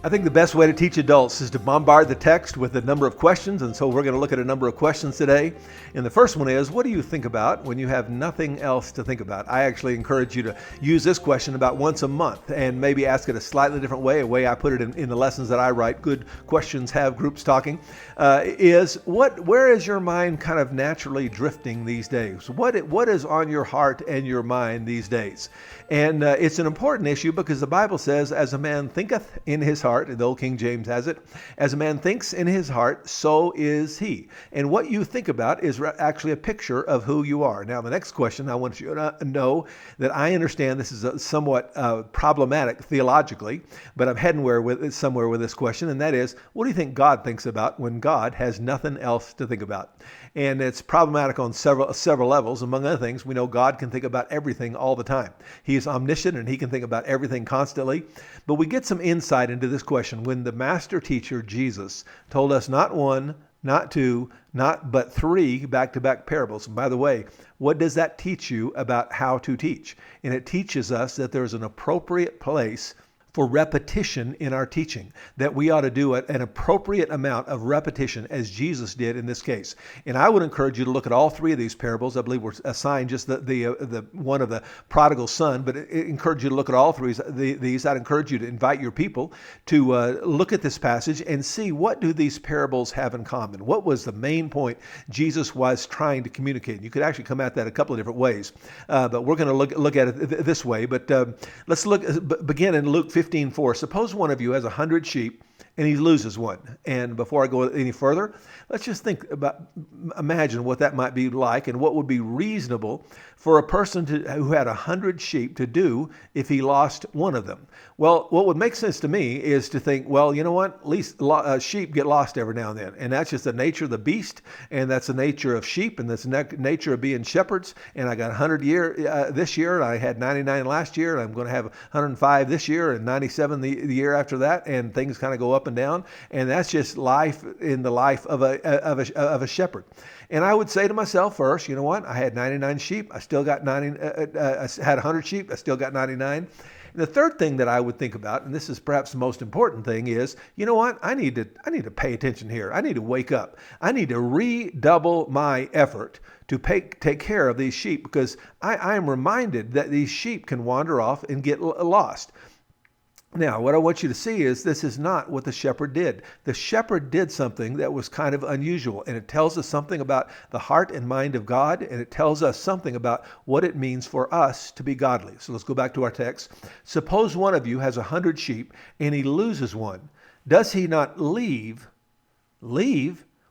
I think the best way to teach adults is to bombard the text with a number of questions, and so we're going to look at a number of questions today. And the first one is, what do you think about when you have nothing else to think about? I actually encourage you to use this question about once a month and maybe ask it a slightly different way, a way I put it in the lessons that I write, Good Questions Have Groups Talking, where is your mind kind of naturally drifting these days? What is on your heart and your mind these days? And it's an important issue because the Bible says, as a man thinketh in his heart, the old King James has it, as a man thinks in his heart, so is he. And what you think about is actually a picture of who you are. Now, the next question, I want you to know that I understand this is somewhat problematic theologically, but I'm heading somewhere with this question, and that is, what do you think God thinks about when God has nothing else to think about? And it's problematic on several levels. Among other things, we know God can think about everything all the time. He is omniscient and he can think about everything constantly. But we get some insight into this question when the master teacher, Jesus, told us not one, not two, but three back-to-back parables. And by the way, what does that teach you about how to teach? And it teaches us that there's an appropriate place for repetition in our teaching, that we ought to do an appropriate amount of repetition as Jesus did in this case. And I would encourage you to look at all three of these parables. I believe we're assigned just the one of the prodigal son, but it encourage you to look at all three of these. I'd encourage you to invite your people to look at this passage and see, what do these parables have in common? What was the main point Jesus was trying to communicate? You could actually come at that a couple of different ways, but we're going to look at it this way. But let's begin in Luke 15:4. Suppose one of you has 100 sheep and he loses one. And before I go any further, let's just imagine what that might be like and what would be reasonable for a person who had 100 sheep to do if he lost one of them. Well, what would make sense to me is to think, well, you know what? At least sheep get lost every now and then. And that's just the nature of the beast, and that's the nature of sheep, and that's the nature of being shepherds. And I got 100 this year, and I had 99 last year, and I'm going to have 105 this year, and 97 the year after that, and things kind of go up and down. And that's just life in the life of a shepherd. And I would say to myself first, you know what? I had 99 sheep. I still got I had 100 sheep. I still got 99. And the third thing that I would think about, and this is perhaps the most important thing, is, you know what? I need to pay attention here. I need to wake up. I need to redouble my effort to take care of these sheep, because I am reminded that these sheep can wander off and get lost. Now, what I want you to see is this is not what the shepherd did. The shepherd did something that was kind of unusual, and it tells us something about the heart and mind of God, and it tells us something about what it means for us to be godly. So let's go back to our text. Suppose one of you has 100 sheep and he loses one. Does he not leave?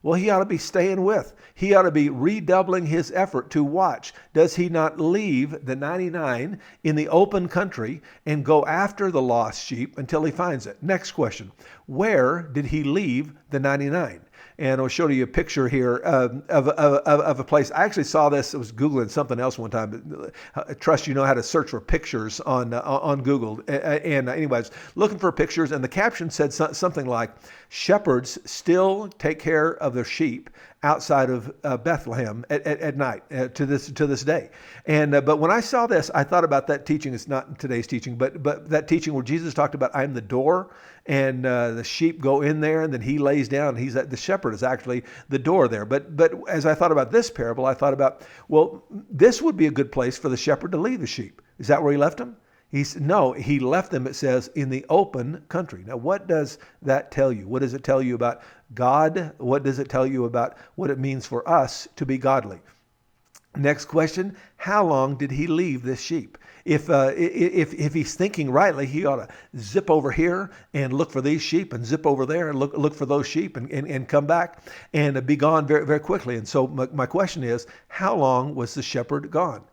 Well, he ought to be staying with. He ought to be redoubling his effort to watch. Does he not leave the 99 in the open country and go after the lost sheep until he finds it? Next question. Where did he leave the 99? And I'll show you a picture here of a place. I actually saw this. I was Googling something else one time. But I trust you know how to search for pictures on Google. And anyways, looking for pictures, and the caption said something like, "Shepherds still take care of their sheep outside of Bethlehem at night to this day." And but when I saw this, I thought about that teaching. It's not today's teaching, but that teaching where Jesus talked about, "I'm the door," and the sheep go in there, and then he lays down. The shepherd is actually the door there. But as I thought about this parable, I thought about, well, this would be a good place for the shepherd to leave the sheep. Is that where he left them? No, he left them, it says, in the open country. Now, what does that tell you? What does it tell you about God? What does it tell you about what it means for us to be godly? Next question, how long did he leave this sheep? If he's thinking rightly, he ought to zip over here and look for these sheep, and zip over there and look for those sheep, and come back and be gone very, very quickly. And so my question is, how long was the shepherd gone?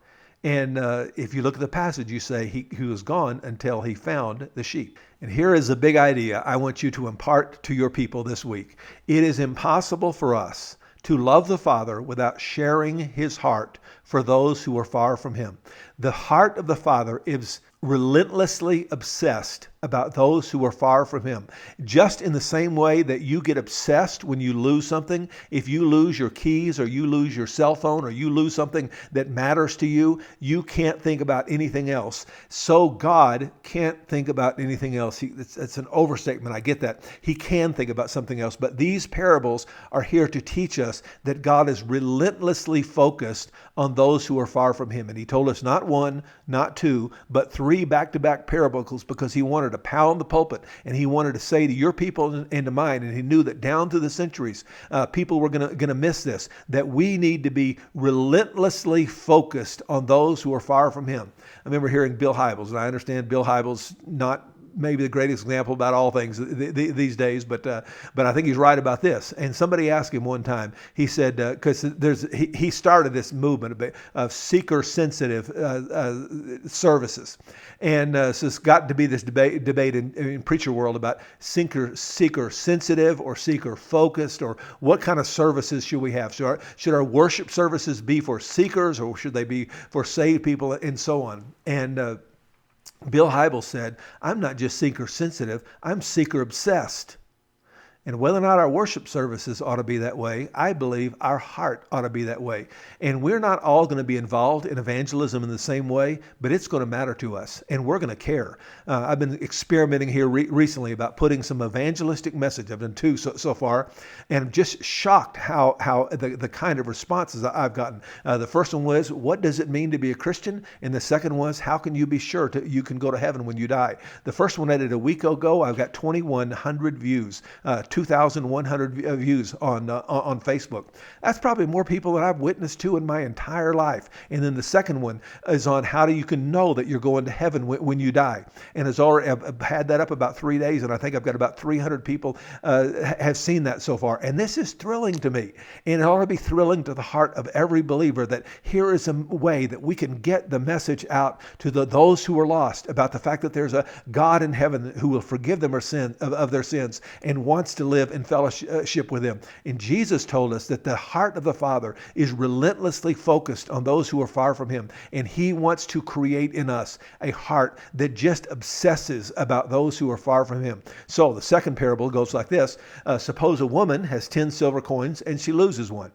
And if you look at the passage, you say he was gone until he found the sheep. And here is a big idea I want you to impart to your people this week. It is impossible for us to love the Father without sharing his heart for those who are far from him. The heart of the Father is relentlessly obsessed about those who are far from him. Just in the same way that you get obsessed when you lose something, if you lose your keys or you lose your cell phone or you lose something that matters to you, you can't think about anything else. So God can't think about anything else. It's an overstatement. I get that. He can think about something else. But these parables are here to teach us that God is relentlessly focused on those who are far from him. And he told us not one, not two, but three back-to-back parables because he wanted to pound the pulpit and he wanted to say to your people and to mine, and he knew that down through the centuries, people were going to miss this, that we need to be relentlessly focused on those who are far from him. I remember hearing Bill Hybels, and I understand Bill Hybels not maybe the greatest example about all things these days, but I think he's right about this. And somebody asked him one time, he said, because he started this movement of seeker-sensitive services. And so it's got to be this debate in preacher world about seeker-sensitive or seeker-focused, or what kind of services should we have? Should our worship services be for seekers, or should they be for saved people, and so on? And Bill Hybels said, I'm not just seeker sensitive, I'm seeker obsessed. And whether or not our worship services ought to be that way, I believe our heart ought to be that way. And we're not all going to be involved in evangelism in the same way, but it's going to matter to us, and we're going to care. I've been experimenting here recently about putting some evangelistic message. I've done two so far, and I'm just shocked how the kind of responses I've gotten. The first one was, what does it mean to be a Christian? And the second was, how can you be sure you can go to heaven when you die? The first one I did a week ago, I've got 2,100 views. 2,100 views on Facebook. That's probably more people than I've witnessed to in my entire life. And then the second one is on how you can know that you're going to heaven when you die. And I've had that up about 3 days, and I think I've got about 300 people have seen that so far. And this is thrilling to me. And it ought to be thrilling to the heart of every believer that here is a way that we can get the message out to those who are lost about the fact that there's a God in heaven who will forgive them of their sins and wants to live in fellowship with him. And Jesus told us that the heart of the Father is relentlessly focused on those who are far from him. And he wants to create in us a heart that just obsesses about those who are far from him. So the second parable goes like this. Suppose a woman has 10 silver coins and she loses one.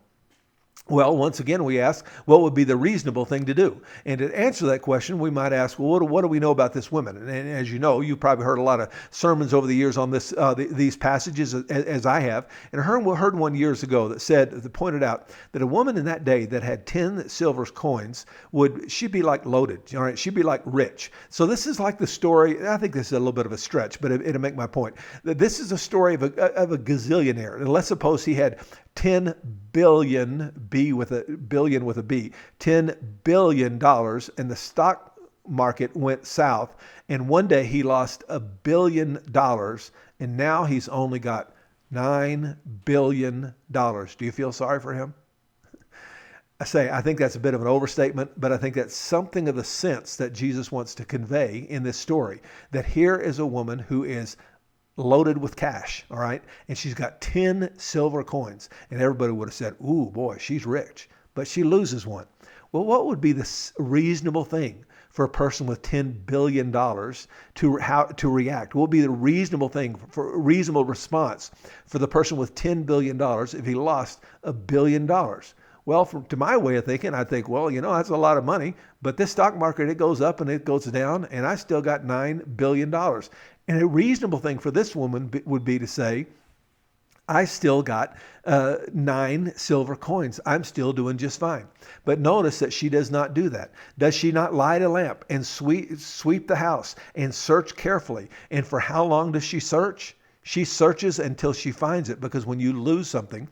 Well, once again, we ask, what would be the reasonable thing to do? And to answer that question, we might ask, well, what do we know about this woman? And as you know, you've probably heard a lot of sermons over the years on these passages, as I have. And I heard one years ago that pointed out that a woman in that day that had 10 silver coins, she'd be like loaded, all right? She'd be like rich. So this is like the story, I think this is a little bit of a stretch, but it'll make my point. That this is a story of a gazillionaire. And let's suppose he had 10 billion, billion with a B, $10 billion, and the stock market went south. And one day he lost $1 billion, and now he's only got $9 billion. Do you feel sorry for him? I think that's a bit of an overstatement, but I think that's something of the sense that Jesus wants to convey in this story, that here is a woman who is loaded with cash, all right? And she's got 10 silver coins. And everybody would have said, ooh, boy, she's rich. But she loses one. Well, what would be the reasonable thing for a person with $10 billion to react? What would be the reasonable thing, for a reasonable response for the person with $10 billion if he lost $1 billion? Well, to my way of thinking, I think, well, that's a lot of money, but this stock market, it goes up and it goes down, and I still got $9 billion. And a reasonable thing for this woman would be to say, I still got 9 silver coins. I'm still doing just fine. But notice that she does not do that. Does she not light a lamp and sweep the house and search carefully? And for how long does she search? She searches until she finds it, because when you lose something,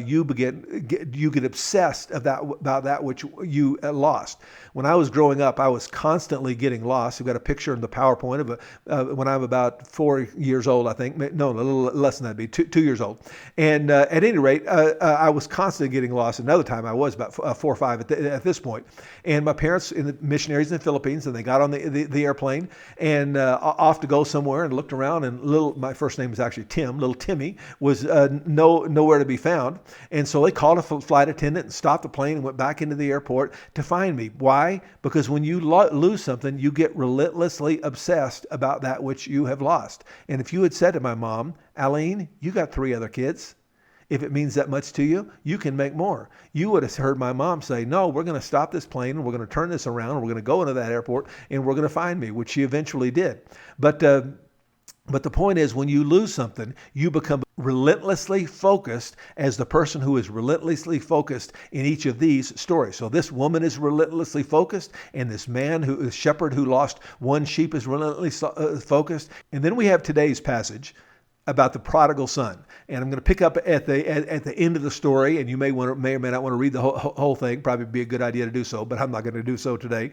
you get obsessed about that which you lost. When I was growing up, I was constantly getting lost. We've got a picture in the PowerPoint of when I'm about 4 years old, I think. No, a little less than that, be 2 years old. And at any rate, I was constantly getting lost. Another time, I was about 4 or 5 at this point. And my parents, missionaries in the Philippines, and they got on the airplane and off to go somewhere, and looked around, and my first name name is actually Tim, little Timmy, was nowhere to be found. And so they called a flight attendant and stopped the plane and went back into the airport to find me. Why? Because when you lose something, you get relentlessly obsessed about that which you have lost. And if you had said to my mom, Aline, you got 3 other kids. If it means that much to you, you can make more. You would have heard my mom say, no, we're going to stop this plane and we're going to turn this around and we're going to go into that airport and we're going to find me, which she eventually did. But the point is, when you lose something, you become relentlessly focused as the person who is relentlessly focused in each of these stories. So this woman is relentlessly focused, and this man, the shepherd who lost one sheep, is relentlessly focused. And then we have today's passage about the prodigal son. And I'm going to pick up at the end of the story, and you may or may not want to read the whole thing. Probably be a good idea to do so, but I'm not going to do so today.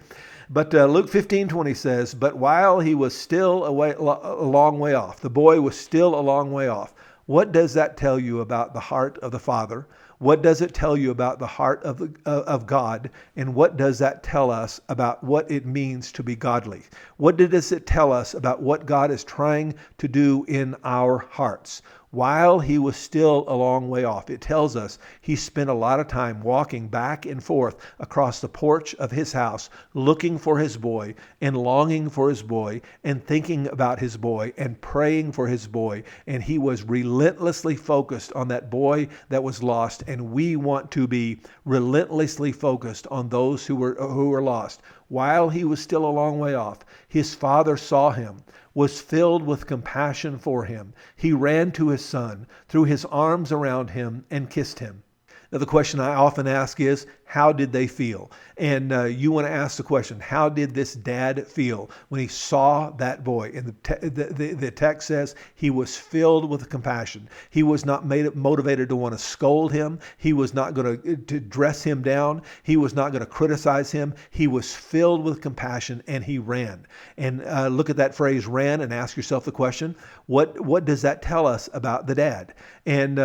But Luke 15:20 says, but while he was still a long way off, the boy was still a long way off. What does that tell you about the heart of the Father? What does it tell you about the heart of God? And what does that tell us about what it means to be godly? What does it tell us about what God is trying to do in our hearts? While he was still a long way off, it tells us he spent a lot of time walking back and forth across the porch of his house, looking for his boy and longing for his boy and thinking about his boy and praying for his boy. And he was relentlessly focused on that boy that was lost. And we want to be relentlessly focused on those who were lost. While he was still a long way off, his father saw him, was filled with compassion for him. He ran to his son, threw his arms around him, and kissed him. Now, the question I often ask is, how did they feel? And you want to ask the question, how did this dad feel when he saw that boy? And the text says he was filled with compassion. He was not motivated to want to scold him. He was not going to dress him down. He was not going to criticize him. He was filled with compassion, and he ran. And look at that phrase, ran, and ask yourself the question, what does that tell us about the dad? And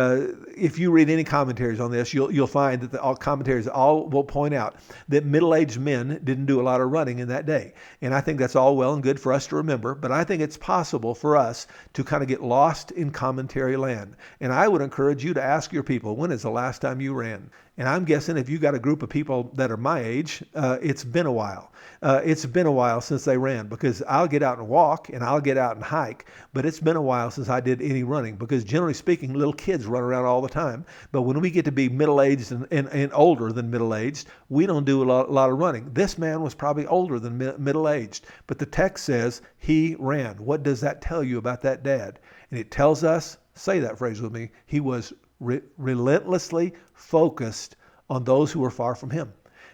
if you read any commentaries on this, you'll find that all commentaries all will point out that middle-aged men didn't do a lot of running in that day. And I think that's all well and good for us to remember, but I think it's possible for us to kind of get lost in commentary land. And I would encourage you to ask your people, when is the last time you ran? And I'm guessing if you got a group of people that are my age, it's been a while. It's been a while since they ran, because I'll get out and walk and I'll get out and hike, but it's been a while since I did any running, because generally speaking, little kids run around all the time. But when we get to be middle-aged and older than middle-aged, we don't do a lot of running. This man was probably older than middle-aged, but the text says he ran. What does that tell you about that dad? And it tells us, say that phrase with me, he was relentlessly focused on those who were far from him.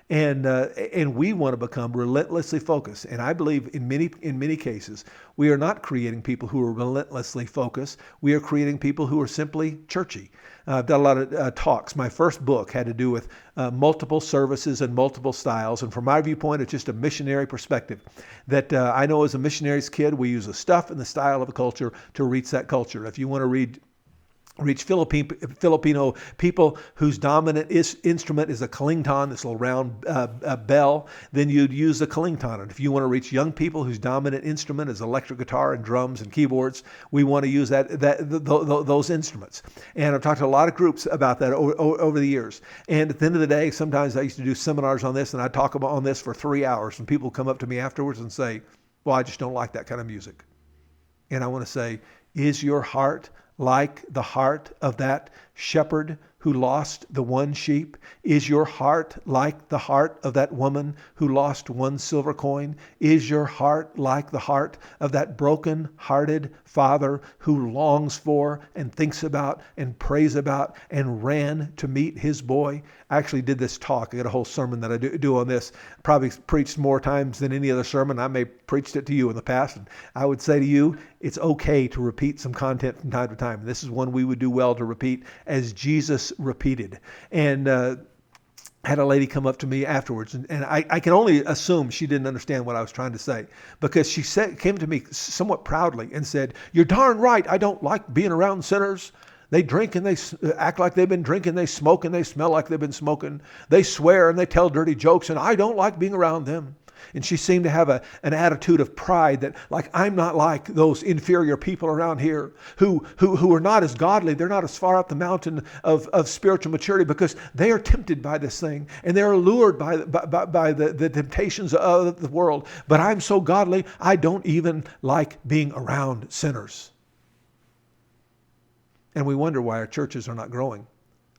And we want to become relentlessly focused. And I believe in many cases, we are not creating people who are relentlessly focused. We are creating people who are simply churchy. I've done a lot of talks. My first book had to do with multiple services and multiple styles. And from my viewpoint, it's just a missionary perspective that I know as a missionary's kid, we use the stuff and the style of a culture to reach that culture. If you want to reach Filipino people whose dominant instrument is a kalington, this little round bell, then you'd use the kalington. And if you want to reach young people whose dominant instrument is electric guitar and drums and keyboards, we want to use those instruments. And I've talked to a lot of groups about that over the years. And at the end of the day, sometimes I used to do seminars on this, and I'd talk on this for 3 hours, and people come up to me afterwards and say, well, I just don't like that kind of music. And I want to say, is your heart like the heart of that shepherd who lost the one sheep? Is your heart like the heart of that woman who lost one silver coin? Is your heart like the heart of that broken-hearted father who longs for and thinks about and prays about and ran to meet his boy? I actually did this talk. I got a whole sermon that I do on this. Probably preached more times than any other sermon. I may have preached it to you in the past. And I would say to you, it's okay to repeat some content from time to time. This is one we would do well to repeat as Jesus repeated. And had a lady come up to me afterwards, and I can only assume she didn't understand what I was trying to say, because she came to me somewhat proudly and said, "You're darn right. I don't like being around sinners. They drink and they act like they've been drinking. They smoke and they smell like they've been smoking. They swear and they tell dirty jokes, and I don't like being around them." And she seemed to have an attitude of pride that, like, I'm not like those inferior people around here who are not as godly. They're not as far up the mountain of spiritual maturity because they are tempted by this thing and they're allured by the temptations of the world. But I'm so godly, I don't even like being around sinners. And we wonder why our churches are not growing,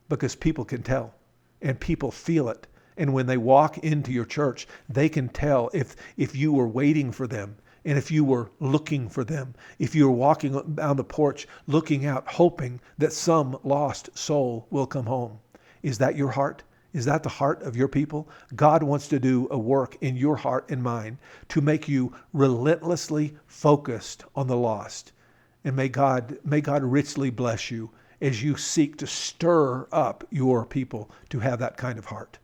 because people can tell and people feel it. And when they walk into your church, they can tell if you were waiting for them and if you were looking for them, if you were walking down the porch, looking out, hoping that some lost soul will come home. Is that your heart? Is that the heart of your people? God wants to do a work in your heart and mind to make you relentlessly focused on the lost. And may God richly bless you as you seek to stir up your people to have that kind of heart.